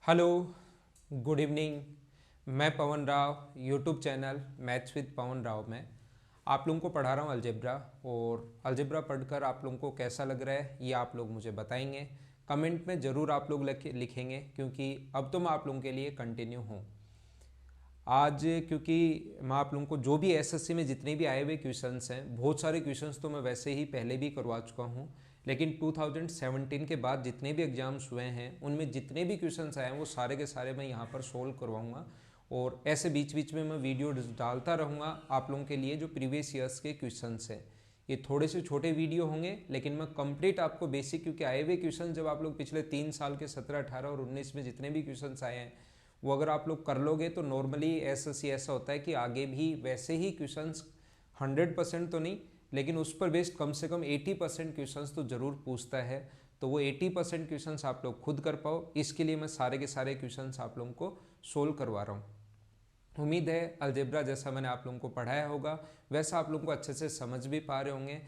Hello, good evening. मैं Pawan Rao, YouTube channel maths with Pawan Rao में आप लोगों को पढ़ा रहा हूँ अलजेब्रा। और अलजेब्रा पढ़कर आप लोगों को कैसा लग रहा है ये आप लोग मुझे बताएंगे। कमेंट में ज़रूर आप लोग लिखेंगे, क्योंकि अब तो मैं आप लोगों के लिए कंटिन्यू हूँ आज। क्योंकि मैं आप लोगों को जो भी एसएससी में जितने भी आए हुए क्वेश्चंस हैं, बहुत सारे क्वेश्चंस तो मैं वैसे ही पहले भी करवा चुका हूँ, लेकिन 2017 के बाद जितने भी एग्जाम्स हुए हैं उनमें जितने भी क्वेश्चंस आए हैं वो सारे के सारे मैं यहाँ पर सोल्व करवाऊँगा। और ऐसे बीच बीच में मैं वीडियो डालता रहूँगा आप लोगों के लिए। जो प्रीवियस ईयर्स के क्वेश्चंस हैं ये थोड़े से छोटे वीडियो होंगे, लेकिन मैं कंप्लीट आपको बेसिक, क्योंकि आए हुए क्वेश्चन जब आप लोग पिछले 3 साल के 17, 18 और 19 में जितने भी क्वेश्चंस आए हैं वो अगर आप लोग कर लोगे तो नॉर्मली ऐसा होता है कि आगे भी वैसे ही क्वेश्चंस 100% तो नहीं, लेकिन उस पर बेस्ड कम से कम 80% क्वेश्चंस तो ज़रूर पूछता है। तो वो 80% क्वेश्चंस आप लोग खुद कर पाओ, इसके लिए मैं सारे के सारे क्वेश्चंस आप लोगों को सोल्व करवा रहा हूँ। उम्मीद है अलजेब्रा जैसा मैंने आप लोगों को पढ़ाया होगा वैसा आप लोगों को अच्छे से समझ भी पा रहे होंगे।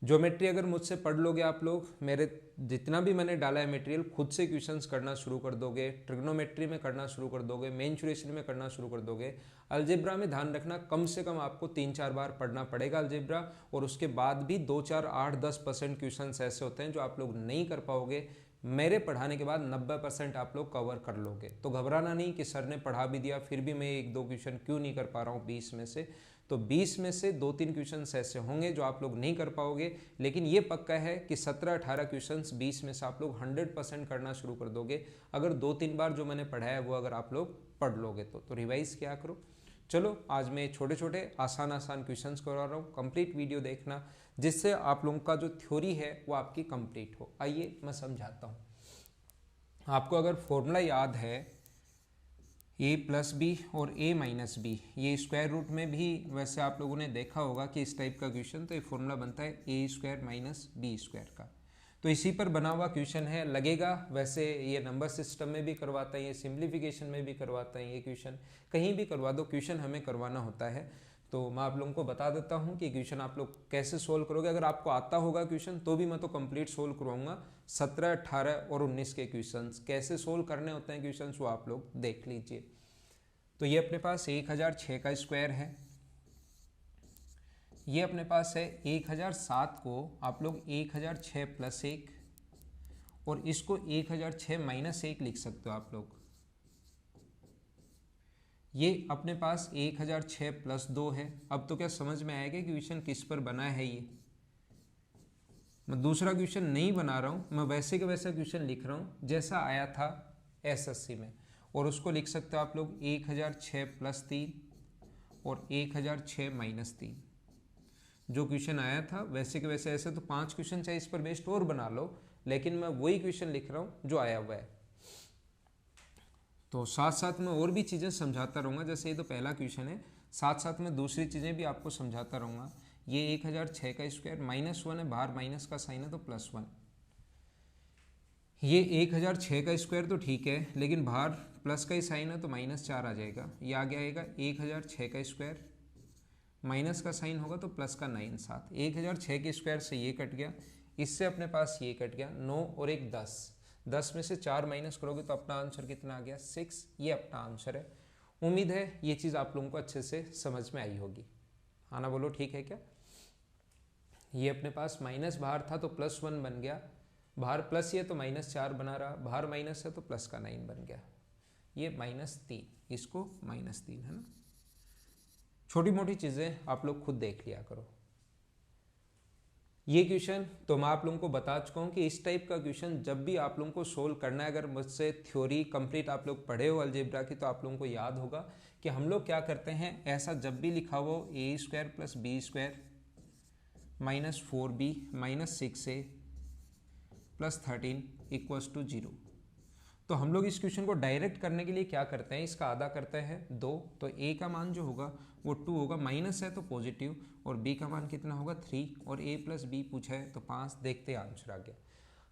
ज्योमेट्री अगर मुझसे पढ़ लोगे आप लोग, मेरे जितना भी मैंने डाला है मटेरियल खुद से क्वेश्चंस करना शुरू कर दोगे, ट्रिग्नोमेट्री में करना शुरू कर दोगे, मेंसुरेशन में करना शुरू कर दोगे। अलजेब्रा में ध्यान रखना कम से कम आपको 3-4 बार पढ़ना पड़ेगा अलजेब्रा, और उसके बाद भी 2, 4, 8, 10% क्वेश्चन ऐसे होते हैं जो आप लोग नहीं कर पाओगे। मेरे पढ़ाने के बाद 90% आप लोग कवर कर लोगे। तो घबराना नहीं कि सर ने पढ़ा भी दिया फिर भी मैं 1-2 क्वेश्चन क्यों नहीं कर पा रहा हूँ 20 में से। तो 20 में से 2-3 क्वेश्चन ऐसे होंगे जो आप लोग नहीं कर पाओगे, लेकिन ये पक्का है कि 17-18 क्वेश्चन 20 में से आप लोग 100% करना शुरू कर दोगे अगर 2-3 बार जो मैंने पढ़ाया है वो अगर आप लोग पढ़ लोगे तो रिवाइज क्या करो। चलो आज मैं छोटे छोटे आसान आसान क्वेश्चंस करवा रहा हूँ, कंप्लीट वीडियो देखना जिससे आप लोगों का जो थ्योरी है वो आपकी कंप्लीट हो। आइए मैं समझाता हूँ। आपको अगर फॉर्मूला याद है ए प्लस बी और ए माइनस बी, ये स्क्वायर रूट में भी वैसे आप लोगों ने देखा होगा कि इस टाइप का क्वेश्चन, तो ये फॉर्मूला बनता है ए स्क्वायर माइनस बी स्क्वायर का। तो इसी पर बना हुआ क्वेश्चन है, लगेगा वैसे ये नंबर सिस्टम में भी करवाता है, ये सिंप्लीफिकेशन में भी करवाता है, ये क्वेश्चन कहीं भी करवा दो, क्वेश्चन हमें करवाना होता है। तो मैं आप लोगों को बता देता हूँ कि क्वेश्चन आप लोग कैसे सोल्व करोगे। अगर आपको आता होगा क्वेश्चन तो भी मैं तो कंप्लीट सोल्व करवाऊंगा। 17, 18 और 19 के क्वेश्चन कैसे सोल्व करने होते हैं क्वेश्चन वो आप लोग देख लीजिए। तो ये अपने पास 1006 का स्क्वायर है, ये अपने पास है 1007 को आप लोग 1006 प्लस 1 और इसको 1006 माइनस 1 लिख सकते हो आप लोग। ये अपने पास 1006 प्लस 2 है। अब तो क्या समझ में आएगा कि क्वेश्चन किस पर बना है। ये मैं दूसरा क्वेश्चन नहीं बना रहा हूँ, मैं वैसे का वैसा क्वेश्चन लिख रहा हूँ जैसा आया था एसएससी में, और उसको लिख सकते हो आप लोग 1006 प्लस 3 और 1006 माइनस 3। जो क्वेश्चन आया था वैसे के वैसे। ऐसे तो 5 क्वेश्चन चाहे इस पर बेस्ड और बना लो, लेकिन मैं वही क्वेश्चन लिख रहा हूँ जो आया हुआ है। तो साथ साथ में और भी चीज़ें समझाता रहूँगा, जैसे ये तो पहला क्वेश्चन है, साथ साथ में दूसरी चीज़ें भी आपको समझाता रहूँगा। ये 1006 का स्क्वायर -1 है, बाहर माइनस का साइन है तो +1। ये 1006 का स्क्वायर तो ठीक है, लेकिन बाहर प्लस का ही साइन है तो -4 आ जाएगा। ये आगे आएगा 1006 का स्क्वायर, माइनस का साइन होगा तो प्लस का 9 7। 1006 के स्क्वायर से ये कट गया, इससे अपने पास ये कट गया 9 और एक 10। 10 में से 4 माइनस करोगे तो अपना आंसर कितना आ गया 6। ये अपना आंसर है। उम्मीद है ये चीज़ आप लोगों को अच्छे से समझ में आई होगी। हाँ ना, बोलो ठीक है क्या। ये अपने पास माइनस बाहर था तो +1 बन गया, बाहर प्लस ये तो -4 बना रहा, बाहर माइनस है तो प्लस का 9 बन गया। ये -3, इसको -3 है ना। छोटी मोटी चीज़ें आप लोग खुद देख लिया करो। ये क्वेश्चन तो मैं आप लोगों को बता चुका हूँ कि इस टाइप का क्वेश्चन जब भी आप लोगों को सोल्व करना है, अगर मुझसे थ्योरी कंप्लीट आप लोग पढ़े हो अलजेब्रा की, तो आप लोगों को याद होगा कि हम लोग क्या करते हैं। ऐसा जब भी लिखा हो a square plus b square -4b -6a plus 13 equals to 0, तो हम लोग इस क्वेश्चन को डायरेक्ट करने के लिए क्या करते हैं, इसका आधा करते हैं 2, तो a का मान जो होगा वो 2 होगा, माइनस है तो पॉजिटिव, और b का मान कितना होगा 3, और a प्लस बी पूछा है तो 5। देखते आंसर आ गया।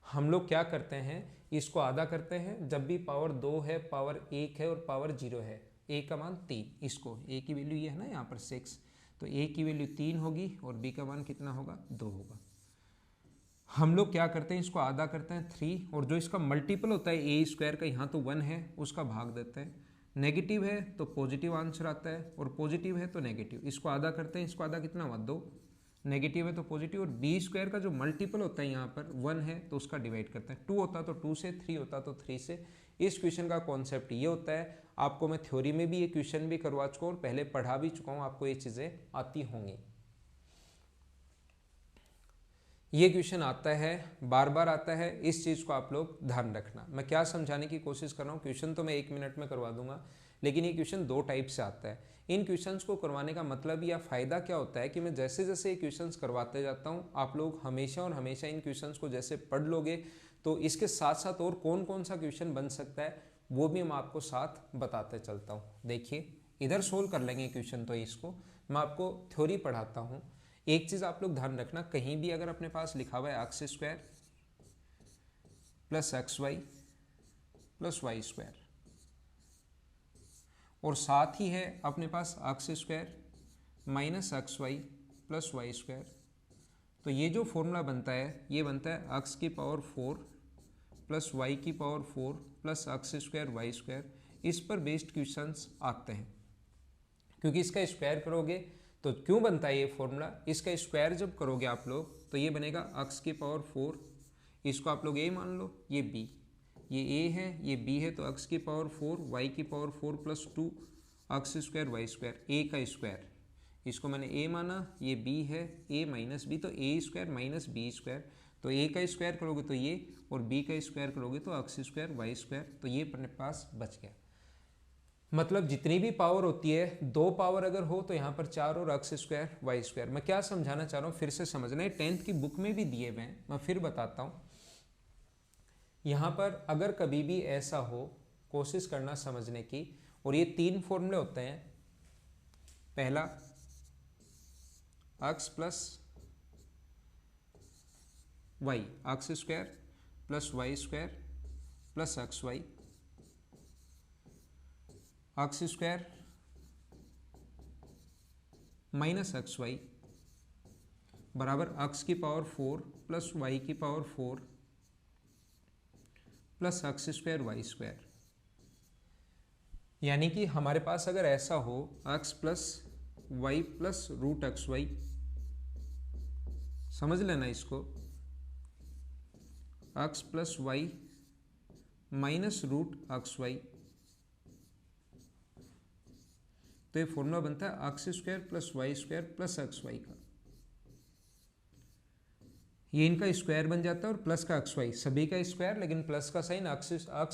हम लोग क्या करते हैं, इसको आधा करते हैं जब भी पावर 2 है, पावर 1 है और पावर 0 है। a का मान 3, इसको a की वैल्यू ये है ना यहाँ पर 6, तो a की वैल्यू 3 होगी और b का मान कितना होगा 2 होगा। हम लोग क्या करते हैं, इसको आधा करते हैं 3, और जो इसका मल्टीपल होता है ए स्क्वायर का, यहाँ तो 1 है, उसका भाग देते हैं। नेगेटिव है तो पॉजिटिव आंसर आता है, और पॉजिटिव है तो नेगेटिव। इसको आधा करते हैं, इसको आधा कितना हुआ 2, नेगेटिव है तो पॉजिटिव, और बी स्क्वायर का जो मल्टीपल होता है यहाँ पर 1 है तो उसका डिवाइड करते हैं। 2 होता तो 2 से, 3 होता तो 3 से। इस क्वेश्चन का कॉन्सेप्ट ये होता है। आपको मैं थ्योरी में भी ये क्वेश्चन भी करवा चुका हूँ और पहले पढ़ा भी चुका हूँ, आपको ये चीज़ें आती होंगी। ये क्वेश्चन आता है, बार बार आता है, इस चीज़ को आप लोग ध्यान रखना। मैं क्या समझाने की कोशिश कर रहा हूँ, क्वेश्चन तो मैं 1 मिनट में करवा दूंगा, लेकिन ये क्वेश्चन 2 टाइप से आता है। इन क्वेश्चंस को करवाने का मतलब या फ़ायदा क्या होता है कि मैं जैसे जैसे ये क्वेश्चंस करवाते जाता हूँ, आप लोग हमेशा और हमेशा इन क्वेश्चंस को जैसे पढ़ लोगे तो इसके साथ साथ और कौन कौन सा क्वेश्चन बन सकता है वो भी मैं आपको साथ बताते चलता हूँ। देखिए, इधर सोल्व कर लेंगे क्वेश्चन, तो इसको मैं आपको थ्योरी पढ़ाता हूँ। एक चीज़ आप लोग ध्यान रखना, कहीं भी अगर अपने पास लिखा हुआ है x square plus x y plus y square, और साथ ही है अपने पास x square minus x y plus y square, तो ये जो फॉर्मूला बनता है ये बनता है एक्स की पावर 4 प्लस वाई की power 4 plus x square y square. इस पर बेस्ड क्वेश्चंस आते हैं, क्योंकि इसका स्क्वायर करोगे तो क्यों बनता है ये फॉर्मूला, इसका स्क्वायर जब करोगे आप लोग तो ये बनेगा एक्स की पावर 4, इसको आप लोग ए मान लो, ये बी, ये ए है ये बी है, तो एक्स की पावर 4 वाई की power 4 plus 2 x square y square, a का स्क्वायर, इसको मैंने ए माना, ये बी है, ए माइनस बी तो ए स्क्वायर माइनस बी स्क्वायर, तो ए का स्क्वायर करोगे तो ये, और बी का स्क्वायर करोगे तो एक्स स्क्वायर वाई स्क्वायर, तो ये अपने पास बच गया। मतलब जितनी भी पावर होती है, 2 पावर अगर हो तो यहाँ पर 4 और एक्स स्क्वायर वाई स्क्वायर। मैं क्या समझाना चाह रहा हूँ फिर से समझना है, 10th की बुक में भी दिए हुए हैं, मैं फिर बताता हूँ। यहाँ पर अगर कभी भी ऐसा हो, कोशिश करना समझने की, और ये 3 फॉर्मूले होते हैं। पहला x plus y, x square plus y square plus x y, x square minus x y बराबर एक्स की पावर 4 प्लस वाई की power 4 plus x square y square. यानी कि हमारे पास अगर ऐसा हो x plus y plus root x y, समझ लेना इसको, x plus y minus root x y, तो ये फॉर्मूला बनता है x square plus y square plus x Y का। ये इनका स्क्वायर बन जाता है और प्लस का एक्स वाई, सभी का स्क्वायर लेकिन प्लस का sign, x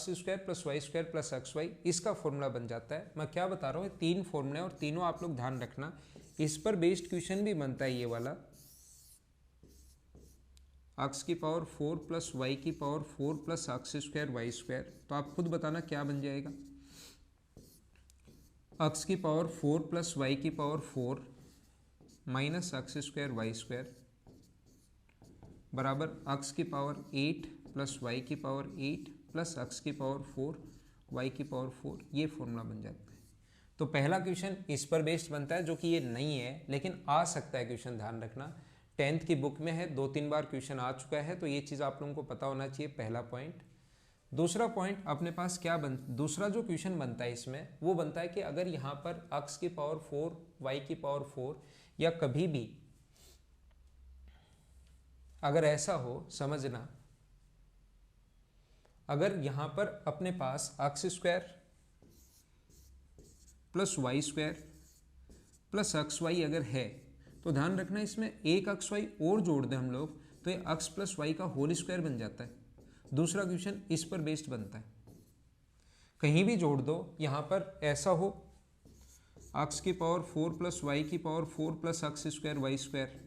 square plus y square plus x y, इसका फॉर्मूला बन जाता है। मैं क्या बता रहा हूँ, 3 फॉर्मूले और तीनों आप लोग ध्यान रखना। इस पर बेस्ड क्वेश्चन भी बनता है ये वाला, एक्स की पावर 4 प्लस वाई की power 4 plus x square y square, तो आप खुद बताना क्या बन जाएगा। एक्स की पावर 4 प्लस वाई की power 4 minus x square y square बराबर एक्स की पावर 8 प्लस वाई की पावर 8 प्लस एक्स की पावर 4 वाई की पावर 4, ये फॉर्मूला बन जाता है। तो पहला क्वेश्चन इस पर बेस्ड बनता है, जो कि ये नहीं है लेकिन आ सकता है क्वेश्चन, ध्यान रखना। 10th की बुक में है, 2-3 बार क्वेश्चन आ चुका है, तो ये चीज़ आप लोगों को पता होना चाहिए, पहला पॉइंट। दूसरा पॉइंट अपने पास क्या दूसरा जो क्वेश्चन बनता है इसमें वो बनता है कि अगर यहाँ पर एक्स की पावर 4 वाई की पावर 4, या कभी भी अगर ऐसा हो, समझना, अगर यहाँ पर अपने पास x square plus y square plus x y अगर है, तो ध्यान रखना इसमें एक एक्स वाई और जोड़ दें हम लोग तो ये एक्स प्लस वाई का होल स्क्वायर बन जाता है। दूसरा क्वेश्चन इस पर बेस्ड बनता है, कहीं भी जोड़ दो। यहाँ पर ऐसा हो एक्स की पावर 4 प्लस वाई की power 4 plus x square y square,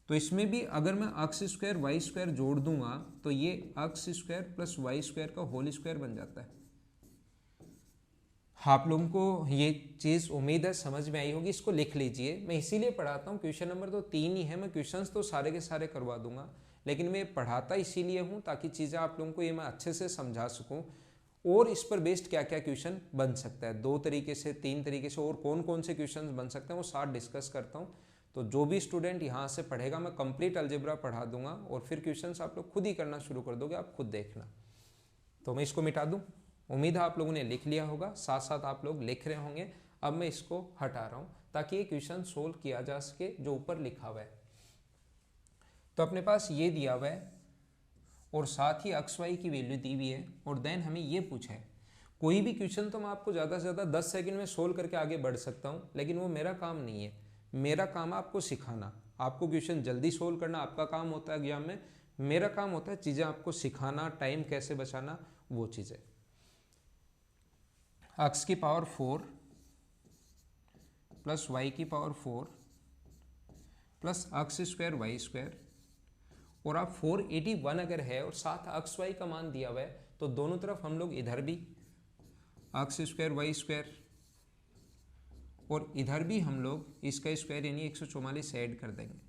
तो इसमें भी अगर मैं एक्स स्क्वायर वाई स्क्वायर जोड़ दूंगा तो ये x square plus y square का होल स्क्वायर बन जाता है। आप लोगों को ये चीज़ उम्मीद है समझ में आई होगी, इसको लिख लीजिए। मैं इसीलिए पढ़ाता हूँ, क्वेश्चन नंबर तो 3 ही है, मैं क्वेश्चंस तो सारे के सारे करवा दूंगा, लेकिन मैं पढ़ाता इसीलिए हूँ ताकि चीज़ें आप लोगों को ये मैं अच्छे से समझा सकूँ, और इस पर बेस्ड क्या क्या क्वेश्चन बन सकता है, 2 तरीके से 3 तरीके से, और कौन कौन से क्वेश्चन बन सकते हैं वो साथ डिस्कस करता हूँ। तो जो भी स्टूडेंट यहाँ से पढ़ेगा मैं कंप्लीट अलजेब्रा पढ़ा दूंगा और फिर क्वेश्चंस आप लोग खुद ही करना शुरू कर दोगे, आप खुद देखना। तो मैं इसको मिटा दूं। उम्मीद है आप लोगों ने लिख लिया होगा, साथ साथ आप लोग लिख रहे होंगे। अब मैं इसको हटा रहा हूँ ताकि ये क्वेश्चन सोल्व किया जा सके जो ऊपर लिखा हुआ है। तो अपने पास ये दिया हुआ है और साथ ही एक्स वाई की वैल्यू दी हुई है और देन हमें ये पूछा है। कोई भी क्वेश्चन तो मैं आपको ज़्यादा से ज़्यादा 10 सेकंड में सोल्व करके आगे बढ़ सकता हूँ, लेकिन वो मेरा काम नहीं है। मेरा काम है आपको सिखाना। आपको क्वेश्चन जल्दी सोल्व करना आपका काम होता है एग्जाम में, मेरा काम होता है चीज़ें आपको सिखाना, टाइम कैसे बचाना, वो चीज़ें। एक्स की पावर 4 प्लस वाई की power 4 plus x square y square, और आप 481 अगर है और साथ एक्स वाई का मान दिया हुआ है तो दोनों तरफ हम लोग इधर भी एक्स स्क्वायर वाई स्क्वायर और इधर भी हम लोग इसका स्क्वायर यानी 144 ऐड कर देंगे।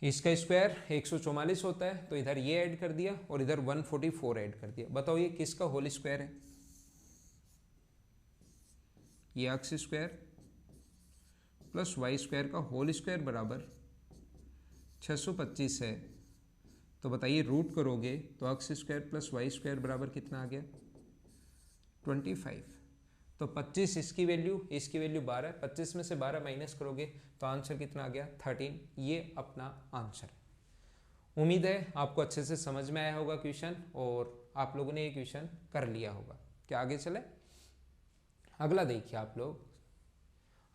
इसका स्क्वायर 144 होता है तो इधर ये ऐड कर दिया और इधर 144 ऐड कर दिया। बताओ ये किसका होल स्क्वायर है? ये x square plus y square का होल स्क्वायर बराबर 625 है। तो बताइए रूट करोगे तो x square plus y square बराबर कितना आ गया? 25। तो 25 इसकी वैल्यू 12, 25 में से 12 माइनस करोगे तो आंसर कितना आ गया? 13। ये अपना आंसर है। उम्मीद है आपको अच्छे से समझ में आया होगा क्वेश्चन और आप लोगों ने ये क्वेश्चन कर लिया होगा। क्या आगे चले? अगला देखिए आप लोग।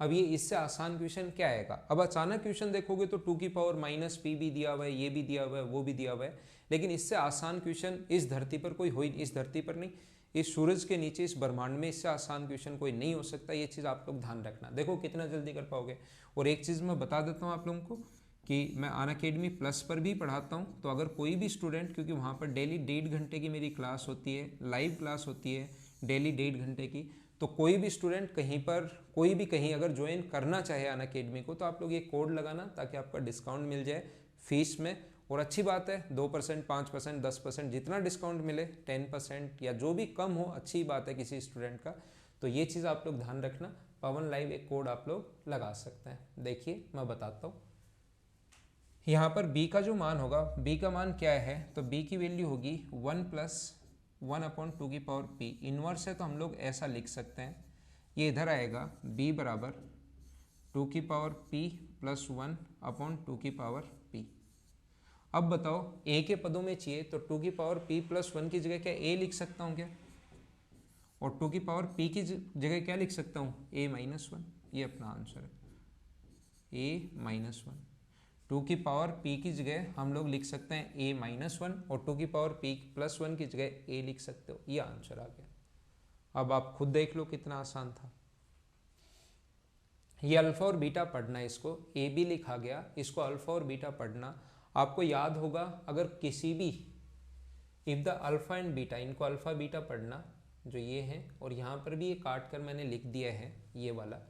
अब ये इससे आसान क्वेश्चन क्या आएगा? अब अचानक क्वेश्चन देखोगे तो 2 की पावर माइनस पी भी दिया हुआ है, ये भी दिया हुआ है, वो भी दिया हुआ है, लेकिन इससे आसान क्वेश्चन इस धरती पर कोई हो ही, इस धरती पर नहीं, इस सूरज के नीचे, इस ब्रह्मांड में इससे आसान क्वेश्चन कोई नहीं हो सकता। ये चीज़ आप लोग ध्यान रखना। देखो कितना जल्दी कर पाओगे। और एक चीज़ मैं बता देता हूँ आप लोगों को कि मैं अनअकैडमी प्लस पर भी पढ़ाता हूँ। तो अगर कोई भी स्टूडेंट, क्योंकि वहाँ पर डेली 1.5 घंटे की मेरी क्लास होती है, लाइव क्लास होती है डेली 1.5 घंटे की, तो कोई भी स्टूडेंट कहीं पर, कोई भी कहीं अगर ज्वाइन करना चाहे अनअकैडमी को, तो आप लोग ये कोड लगाना ताकि आपका डिस्काउंट मिल जाए फीस में। और अच्छी बात है 2%, 5%, 10%, जितना डिस्काउंट मिले, 10% या जो भी कम हो, अच्छी बात है किसी स्टूडेंट का। तो ये चीज़ आप लोग ध्यान रखना। पवन लाइव एक कोड आप लोग लगा सकते हैं। देखिए मैं बताता हूँ। यहाँ पर b का जो मान होगा, b का मान क्या है? तो b की वैल्यू होगी 1 प्लस 1/2 की पावर p। इनवर्स है तो हम लोग ऐसा लिख सकते हैं, ये इधर आएगा b बराबर 2 की पावर p प्लस 1/2 की पावर p। अब बताओ a के पदों में चाहिए तो 2 की पावर p प्लस 1 की जगह क्या a लिख सकता हूँ क्या? और 2 की पावर p की जगह क्या लिख सकता हूँ? a minus 1। ये अपना आंसर है, a माइनस 1। 2 की पावर p की जगह हम लोग लिख सकते हैं a माइनस 1 और 2 की पावर p प्लस 1 की जगह a लिख सकते हो। ये आंसर आ गया। अब आप खुद देख लो कितना आसान था। ये अल्फा और बीटा पढ़ना है, इसको a भी लिखा गया, इसको अल्फा और बीटा पढ़ना। आपको याद होगा अगर किसी भी if the alpha and beta, इनको अल्फा बीटा पढ़ना जो ये है, और यहाँ पर भी ये काट कर मैंने लिख दिया है ये वाला।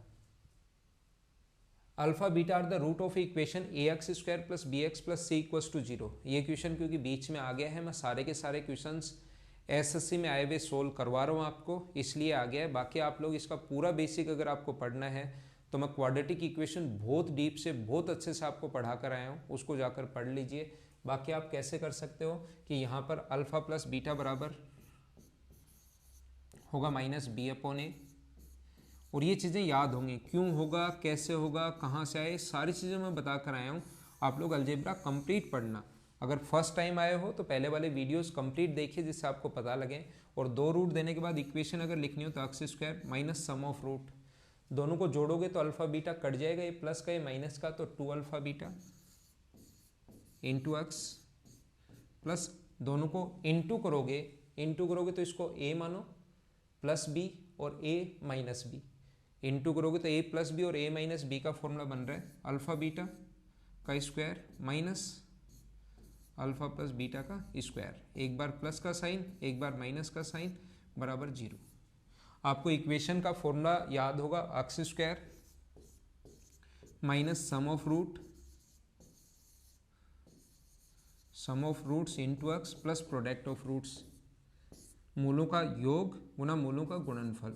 Alpha beta are the root of equation ax square plus bx plus c equals to 0। ये क्वेश्चन क्योंकि बीच में आ गया है, मैं सारे के सारे क्वेश्चंस एसएससी में आए हुए सोल्व करवा रहा हूँ आपको, इसलिए आ गया है। बाकी आप लोग इसका पूरा बेसिक अगर आपको पढ़ना है तो मैं क्वाड्रेटिक इक्वेशन बहुत डीप से, बहुत अच्छे से आपको पढ़ा कर आया हूँ, उसको जाकर पढ़ लीजिए। बाकी आप कैसे कर सकते हो कि यहाँ पर अल्फा प्लस बीटा बराबर होगा माइनस b/a, और ये चीज़ें याद होंगी, क्यों होगा, कैसे होगा, कहाँ से आए, सारी चीज़ें मैं बता कर आया हूँ। आप लोग अलजेब्रा कंप्लीट पढ़ना। अगर फर्स्ट टाइम आए हो तो पहले वाले वीडियोस कंप्लीट देखिए जिससे आपको पता लगे। और 2 रूट देने के बाद इक्वेशन अगर लिखनी हो तो x square minus sum of root, दोनों को जोड़ोगे तो अल्फा बीटा कट जाएगा, ये प्लस का ये माइनस का, तो 2 alpha beta into x plus दोनों को इंटू करोगे तो इसको a मानो प्लस b और a माइनस b, इंटू करोगे तो a प्लस बी और a माइनस बी का फॉर्मूला बन रहा है अल्फा बीटा का square minus alpha plus beta का स्क्वायर। एक बार प्लस का साइन, एक बार माइनस का साइन, बराबर 0। आपको इक्वेशन का फॉर्मूला याद होगा, x square minus sum of roots into x plus product of roots, मूलों का योग गुना मूलों का गुणनफल।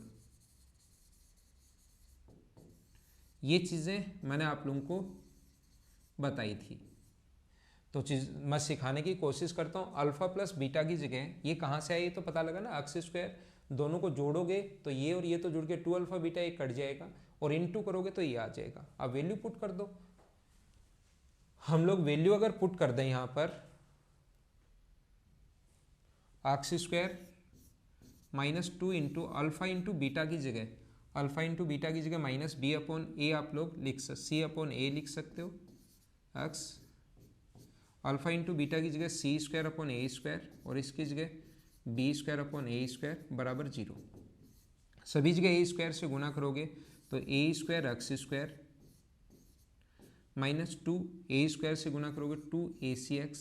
ये चीज़ें मैंने आप लोगों को बताई थी। तो चीज़ मैं सिखाने की कोशिश करता हूँ। अल्फा प्लस बीटा की जगह ये कहाँ से आई ये तो पता लगा ना, एक्स स्क्वायर दोनों को जोड़ोगे तो ये और ये तो जुड़ के 2 अल्फा बीटा ये कट जाएगा और इनटू करोगे तो ये आ जाएगा। अब वैल्यू पुट कर दो। हम लोग वैल्यू अगर पुट कर दें यहाँ पर x square -2 into alpha into beta की जगह, अल्फा इंटू बीटा की जगह माइनस बी अपॉन ए आप लोग लिख सकते, सी अपॉन ए लिख सकते हो। एक्स अल्फा इंटू बीटा की जगह सी स्क्वायर अपॉन ए स्क्वायर और इसकी जगह बी स्क्वायर अपॉन ए स्क्वायर बराबर 0। सभी जगह ए स्क्वायर से गुना करोगे तो ए स्क्वायर एक्स स्क्वायर -2 ए स्क्वायर से गुना करोगे 2ac(x)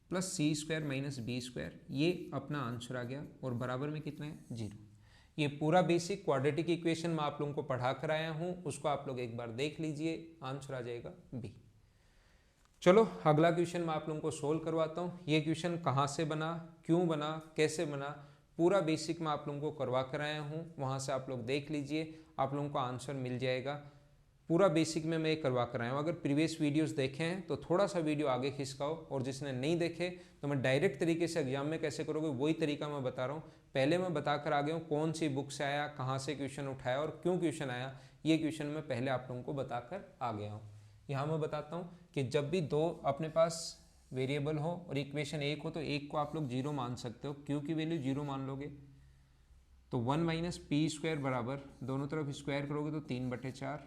प्लस सी स्क्वायर माइनस बी स्क्वायर, ये अपना आंसर आ गया और बराबर में कितना है 0। ये पूरा बेसिक क्वाड्रेटिक इक्वेशन मैं आप लोगों को पढ़ा कर आया हूँ, उसको आप लोग एक बार देख लीजिए, आंसर आ जाएगा बी। चलो अगला क्वेश्चन मैं आप लोगों को सोल्व करवाता हूँ। ये क्वेश्चन कहाँ से बना, क्यों बना, कैसे बना, पूरा बेसिक मैं आप लोगों को करवा कर आया हूँ, वहाँ से आप लोग देख लीजिए, आप लोगों को आंसर मिल जाएगा। पूरा बेसिक में मैं करवा कर आया हूँ। अगर प्रीवियस वीडियोस देखे हैं तो थोड़ा सा वीडियो आगे खिसकाओ, और जिसने नहीं देखे तो मैं डायरेक्ट तरीके से एग्जाम में कैसे करोगे वही तरीका मैं बता रहा हूँ। पहले मैं बता कर आ गया हूँ कौन सी बुक से आया, कहाँ से क्वेश्चन उठाया और क्यों क्वेश्चन आया, ये क्वेश्चन मैं पहले आप लोगों को बता कर आ गया हूँ। यहाँ मैं बताता हूँ कि जब भी दो अपने पास वेरिएबल हो और इक्वेशन एक हो तो एक को आप लोग 0 मान सकते हो, क्यू की वैल्यू 0 मान लोगे तो 1 माइनस पी स्क्वायर बराबर, दोनों तरफ स्क्वायर करोगे तो 3/4,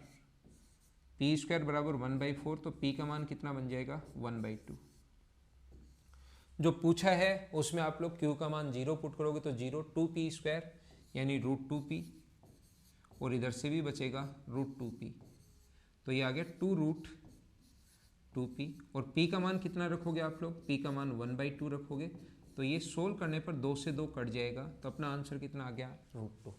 पी स्क्वायर बराबर 1/4, तो पी का मान कितना बन जाएगा 1/2। जो पूछा है उसमें आप लोग क्यू का मान 0 पुट करोगे तो 0, 2p स्क्वायर यानी √2p, और इधर से भी बचेगा √2p, तो ये आ गया 2√2p। और p का मान कितना रखोगे आप लोग, p का मान 1/2 रखोगे, तो ये सोल्व करने पर 2 से 2 कट जाएगा, तो अपना आंसर कितना आ गया √2।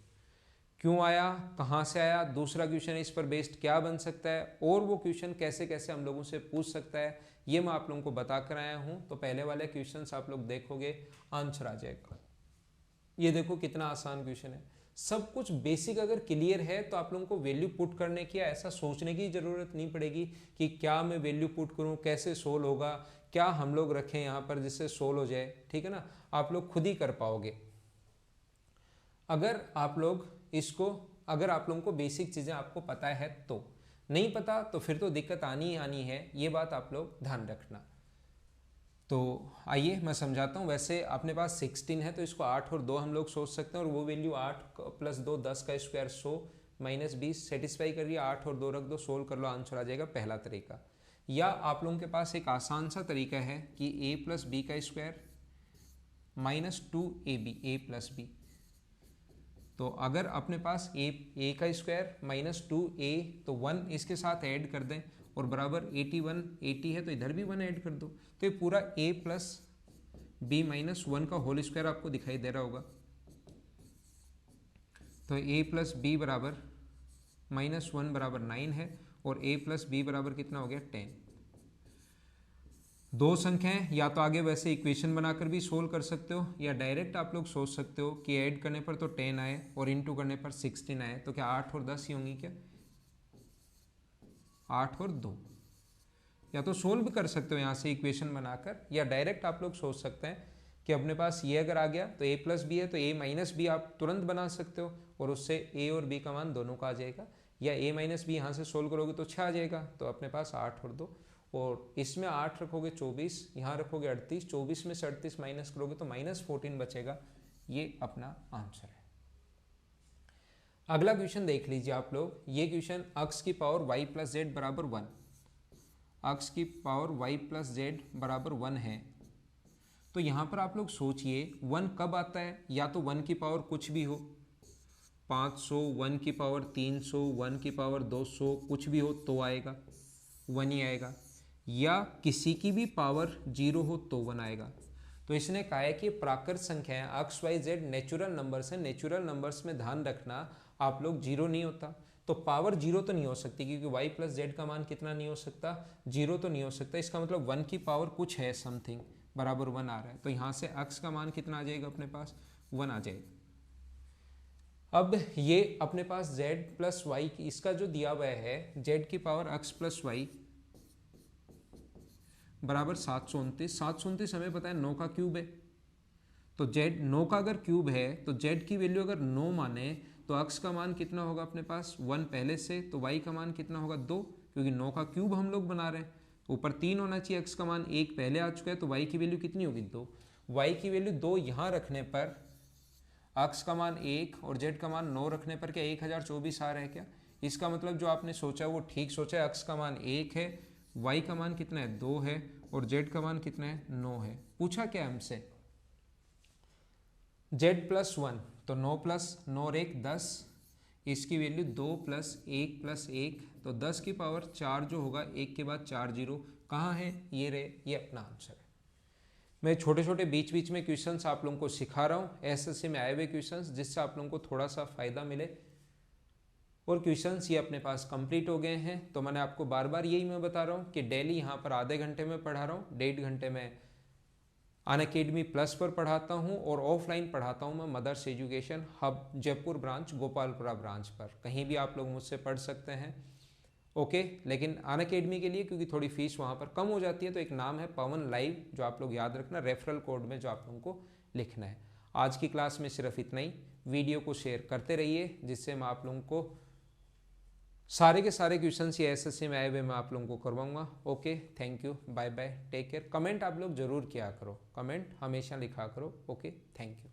क्यों आया, कहाँ से आया, दूसरा क्वेश्चन इस पर बेस्ड क्या बन सकता है, और वो क्वेश्चन कैसे कैसे हम लोगों से पूछ सकता है, ये मैं आप लोगों को बता कर आया हूँ। तो पहले वाले क्वेश्चंस आप लोग देखोगे आंसर आ जाएगा। ये देखो कितना आसान क्वेश्चन है, सब कुछ बेसिक अगर क्लियर है तो आप लोगों को वैल्यू पुट करने की ऐसा सोचने की जरूरत नहीं पड़ेगी कि क्या मैं वैल्यू पुट करूँ, कैसे सोल्व होगा, क्या हम लोग रखें यहाँ पर जिससे सोल्व हो जाए, ठीक है ना, आप लोग खुद ही कर पाओगे। अगर आप लोग इसको, अगर आप लोगों को बेसिक चीज़ें आपको पता है, तो नहीं पता तो फिर तो दिक्कत आनी ही आनी है, ये बात आप लोग ध्यान रखना। तो आइए मैं समझाता हूँ। वैसे अपने पास 16 है तो इसको 8 और 2 हम लोग सोच सकते हैं, और वो वैल्यू 8 + 2 10 का स्क्वायर 100 -20 सेटिस्फाई करिए, 8 और 2 रख दो, सोल्व कर लो, आंसर आ जाएगा, पहला तरीका। या आप लोगों के पास एक आसान सा तरीका है कि a + b का स्क्वायर -2ab, a + b। तो अगर अपने पास a का स्क्वायर -2a, तो 1 इसके साथ ऐड कर दें और बराबर 81, 80 है तो इधर भी 1 ऐड कर दो, तो ये पूरा a + b -1 का होल स्क्वायर आपको दिखाई दे रहा होगा। तो a + b बराबर -1 बराबर 9 है, और a + b बराबर कितना हो गया 10। दो संख्याएं, या तो आगे वैसे इक्वेशन बनाकर भी सोल्व कर सकते हो, या डायरेक्ट आप लोग सोच सकते हो कि ऐड करने पर तो 10 आए और इनटू करने पर 16 आए, तो क्या 8 और 10 ही होंगी क्या, 8 और 2। या तो सोल्व भी कर सकते हो यहाँ से इक्वेशन बनाकर, या डायरेक्ट आप लोग सोच सकते हैं कि अपने पास ये अगर आ गया तो a + b है तो a - b आप तुरंत बना सकते हो, और उससे a और b का मान दोनों का आ जाएगा। या a - b यहाँ से सोल्व करोगे तो 6 आ जाएगा, तो अपने पास 8 और 2, और इसमें 8 रखोगे 24, यहाँ रखोगे 38, 24 में से 38 माइनस करोगे तो -14 बचेगा। ये अपना आंसर है। अगला क्वेश्चन देख लीजिए आप लोग। ये क्वेश्चन x की पावर y + z बराबर 1, x की पावर y + z बराबर 1 है। तो यहाँ पर आप लोग सोचिए 1 कब आता है, या तो 1 की पावर कुछ भी हो, 500, 1 की पावर 300, 1 की पावर 200, कुछ भी हो तो आएगा, 1 ही आएगा, या किसी की भी पावर 0 हो तो 1 आएगा। तो इसने कहा है कि प्राकृत संख्याएं x, y, z natural numbers हैं, नेचुरल नंबर्स में ध्यान रखना आप लोग 0 नहीं होता, तो पावर 0 तो नहीं हो सकती, क्योंकि y + z का मान कितना नहीं हो सकता, 0 तो नहीं हो सकता। इसका मतलब 1 की पावर कुछ है, समथिंग बराबर 1 आ रहा है, तो यहाँ से x का मान कितना आ जाएगा अपने पास 1 आ जाएगा। अब ये अपने पास z प्लस वाई, इसका जो दिया हुआ है z की पावर x प्लस वाई बराबर 729। 729 हमें पता है 9 का क्यूब है, तो z 9 का अगर क्यूब है तो z की वैल्यू अगर 9 माने तो x का मान कितना होगा अपने पास 1 पहले से, तो y का मान कितना होगा 2, क्योंकि 9 का क्यूब हम लोग बना रहे हैं। ऊपर 3 होना चाहिए, x का मान 1 पहले आ चुका है, तो y की वैल्यू कितनी होगी 2। y की वैल्यू 2 यहाँ रखने पर x का मान 1 और z का मान 9 रखने पर क्या 1024 आ रहा है क्या? इसका मतलब जो आपने सोचा वो ठीक सोचा है। x का मान 1 है, y का मान कितना है 2 है और z का मान कितना है 9 है। पूछा क्या हमसे z प्लस 1, तो 9 प्लस 9 और 1 10, इसकी वैल्यू 2 प्लस 1 प्लस 1, तो 10 की पावर 4 जो होगा 1 के बाद 4 जीरो कहाँ है, ये रहे, ये अपना आंसर है। मैं छोटे छोटे बीच बीच में क्वेश्चंस आप लोगों को सिखा रहा हूँ, एसएससी में आए हुए क्वेश्चंस, जिससे आप लोगों को थोड़ा सा फायदा मिले। और क्वेश्चंस ये अपने पास कंप्लीट हो गए हैं। तो मैंने आपको बार बार यही मैं बता रहा हूँ कि डेली यहाँ पर आधे घंटे में पढ़ा रहा हूँ, 1.5 घंटे में अनअकैडमी प्लस पर पढ़ाता हूँ और ऑफलाइन पढ़ाता हूँ मैं Mother's Education Hub Jaipur branch, Gopalpura branch पर। कहीं भी आप लोग मुझसे पढ़ सकते हैं, ओके। लेकिन अनअकैडमी के लिए क्योंकि थोड़ी फीस वहाँ पर कम हो जाती है, तो एक नाम है पवन लाइव, जो आप लोग याद रखना, रेफरल कोड में जो आप लोगों को लिखना है। आज की क्लास में सिर्फ इतना ही। वीडियो को शेयर करते रहिए, जिससे मैं आप लोगों को सारे के सारे क्वेश्चंस ये एसएससी में आए हुए मैं आप लोगों को करवाऊंगा। Okay, thank you, bye bye, take care. Comment आप लोग जरूर किया करो, कमेंट हमेशा लिखा करो। Okay, thank you.